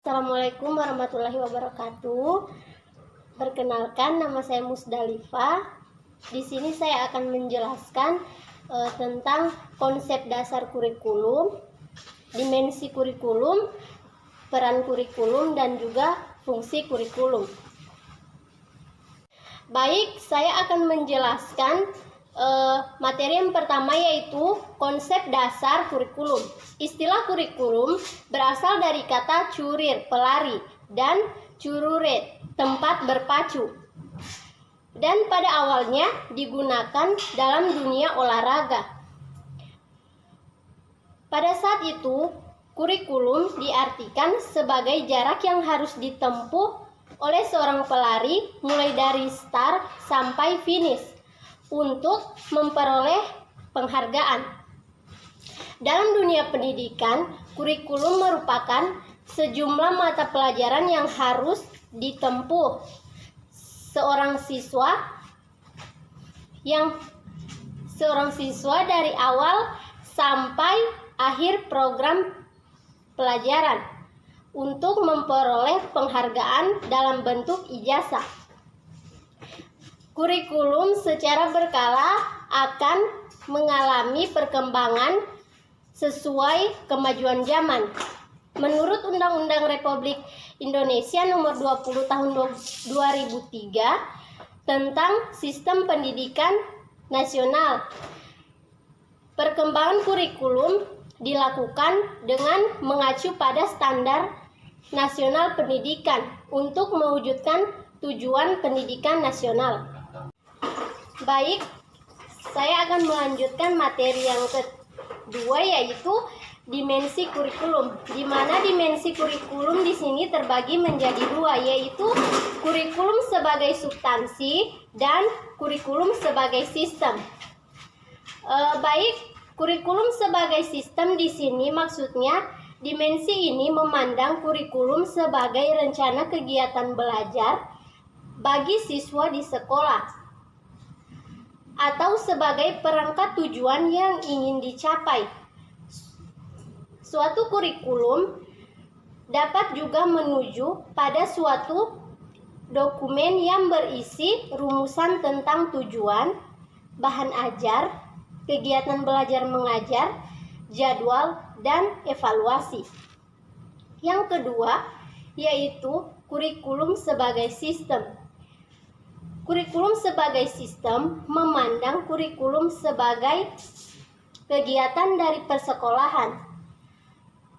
Assalamualaikum warahmatullahi wabarakatuh. Perkenalkan, nama saya Musdalifah. Di sini saya akan menjelaskan tentang konsep dasar kurikulum, dimensi kurikulum, peran kurikulum, dan juga fungsi kurikulum. Baik, saya akan menjelaskan materi yang pertama, yaitu konsep dasar kurikulum. Istilah kurikulum berasal dari kata curir, pelari, dan cururet, tempat berpacu. Dan pada awalnya digunakan dalam dunia olahraga. Pada saat itu, kurikulum diartikan sebagai jarak yang harus ditempuh oleh seorang pelari mulai dari start sampai finish untuk memperoleh penghargaan. Dalam dunia pendidikan, kurikulum merupakan sejumlah mata pelajaran yang harus ditempuh seorang siswa dari awal sampai akhir program pelajaran untuk memperoleh penghargaan dalam bentuk ijazah. Kurikulum secara berkala akan mengalami perkembangan sesuai kemajuan zaman. Menurut Undang-Undang Republik Indonesia Nomor 20 Tahun 2003 tentang Sistem Pendidikan Nasional, perkembangan kurikulum dilakukan dengan mengacu pada standar nasional pendidikan untuk mewujudkan tujuan pendidikan nasional. Baik, saya akan melanjutkan materi yang kedua, yaitu dimensi kurikulum. Di mana dimensi kurikulum di sini terbagi menjadi dua, yaitu kurikulum sebagai substansi dan kurikulum sebagai sistem. Baik, kurikulum sebagai sistem di sini maksudnya dimensi ini memandang kurikulum sebagai rencana kegiatan belajar bagi siswa di sekolah, atau sebagai perangkat tujuan yang ingin dicapai. Suatu kurikulum dapat juga menuju pada suatu dokumen yang berisi rumusan tentang tujuan, bahan ajar, kegiatan belajar mengajar, jadwal, dan evaluasi. Yang kedua, yaitu kurikulum sebagai sistem. Kurikulum sebagai sistem memandang kurikulum sebagai kegiatan dari persekolahan,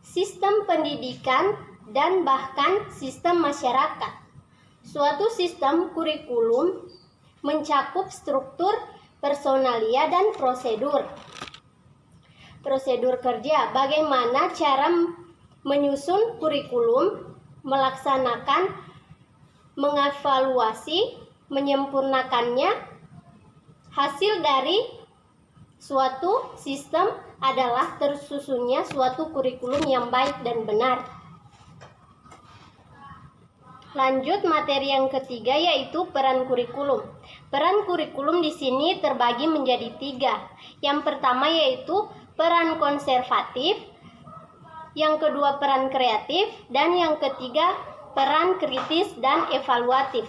sistem pendidikan, dan bahkan sistem masyarakat. Suatu sistem kurikulum mencakup struktur, personalia, dan prosedur. Prosedur kerja, bagaimana cara menyusun kurikulum, melaksanakan, mengevaluasi, menyempurnakannya. Hasil dari suatu sistem adalah tersusunnya suatu kurikulum yang baik dan benar. Lanjut materi yang ketiga, yaitu peran kurikulum. Peran kurikulum di sini terbagi menjadi tiga. Yang pertama yaitu peran konservatif, yang kedua peran kreatif, dan yang ketiga peran kritis dan evaluatif.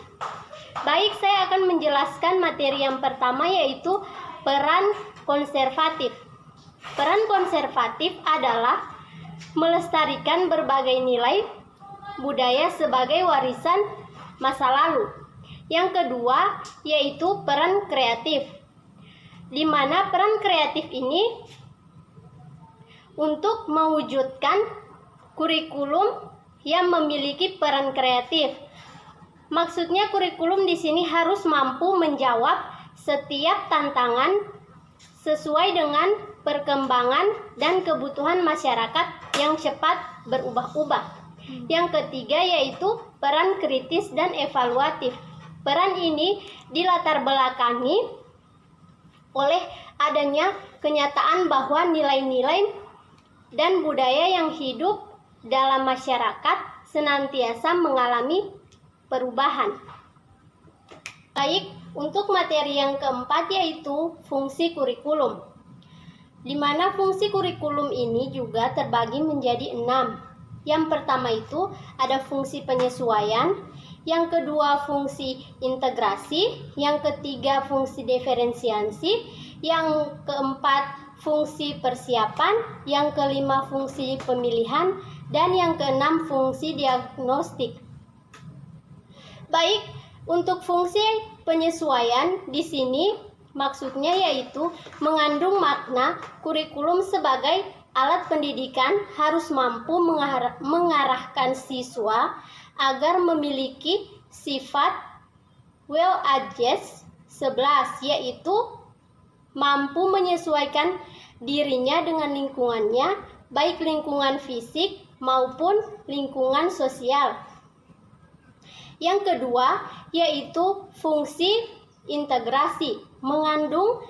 Baik, saya akan menjelaskan materi yang pertama, yaitu peran konservatif. Peran konservatif adalah melestarikan berbagai nilai budaya sebagai warisan masa lalu. Yang kedua yaitu peran kreatif, di mana peran kreatif ini untuk mewujudkan kurikulum yang memiliki peran kreatif. Maksudnya kurikulum di sini harus mampu menjawab setiap tantangan sesuai dengan perkembangan dan kebutuhan masyarakat yang cepat berubah-ubah. Yang ketiga yaitu peran kritis dan evaluatif. Peran ini dilatar belakangi oleh adanya kenyataan bahwa nilai-nilai dan budaya yang hidup dalam masyarakat senantiasa mengalami perubahan. Baik, untuk materi yang keempat yaitu fungsi kurikulum, di mana fungsi kurikulum ini juga terbagi menjadi 6. Yang pertama itu ada fungsi penyesuaian, yang kedua fungsi integrasi, yang ketiga fungsi diferensiasi, yang keempat fungsi persiapan, yang kelima fungsi pemilihan, dan yang keenam fungsi diagnostik. Baik, untuk fungsi penyesuaian di sini maksudnya yaitu mengandung makna kurikulum sebagai alat pendidikan harus mampu mengarahkan siswa agar memiliki sifat well-adjusted 11, yaitu mampu menyesuaikan dirinya dengan lingkungannya, baik lingkungan fisik maupun lingkungan sosial. Yang kedua yaitu fungsi integrasi, mengandung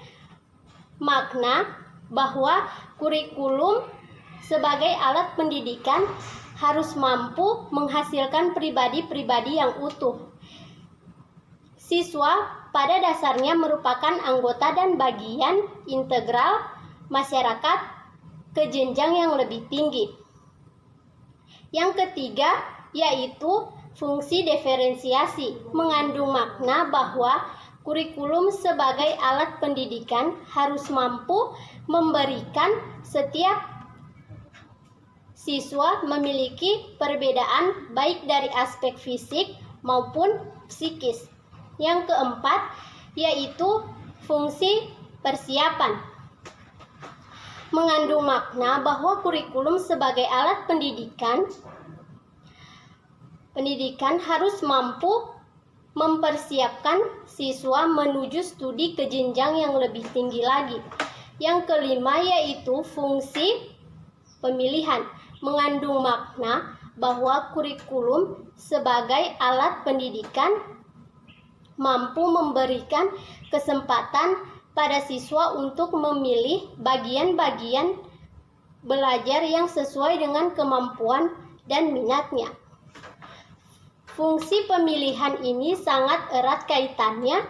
makna bahwa kurikulum sebagai alat pendidikan harus mampu menghasilkan pribadi-pribadi yang utuh. Siswa pada dasarnya merupakan anggota dan bagian integral masyarakat ke jenjang yang lebih tinggi. Yang ketiga yaitu fungsi diferensiasi, mengandung makna bahwa kurikulum sebagai alat pendidikan harus mampu memberikan setiap siswa memiliki perbedaan baik dari aspek fisik maupun psikis. Yang keempat yaitu fungsi persiapan, mengandung makna bahwa kurikulum sebagai alat pendidikan harus mampu mempersiapkan siswa menuju studi ke jenjang yang lebih tinggi lagi. Yang kelima yaitu fungsi pemilihan, mengandung makna bahwa kurikulum sebagai alat pendidikan mampu memberikan kesempatan pada siswa untuk memilih bagian-bagian belajar yang sesuai dengan kemampuan dan minatnya. Fungsi pemilihan ini sangat erat kaitannya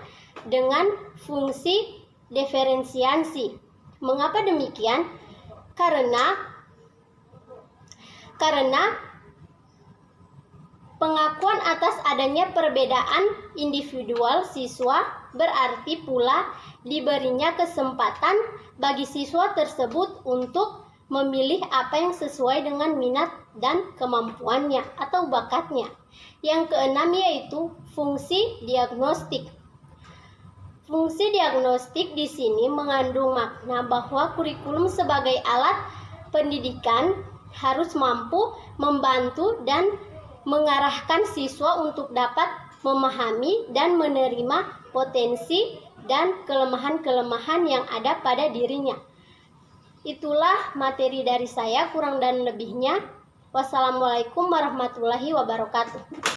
dengan fungsi diferensiasi. Mengapa demikian? Karena pengakuan atas adanya perbedaan individual siswa berarti pula diberinya kesempatan bagi siswa tersebut untuk memilih apa yang sesuai dengan minat dan kemampuannya atau bakatnya. Yang keenam yaitu fungsi diagnostik. Fungsi diagnostik di sini mengandung makna bahwa kurikulum sebagai alat pendidikan harus mampu membantu dan mengarahkan siswa untuk dapat memahami dan menerima potensi dan kelemahan-kelemahan yang ada pada dirinya. Itulah materi dari saya, kurang dan lebihnya. Wassalamualaikum warahmatullahi wabarakatuh.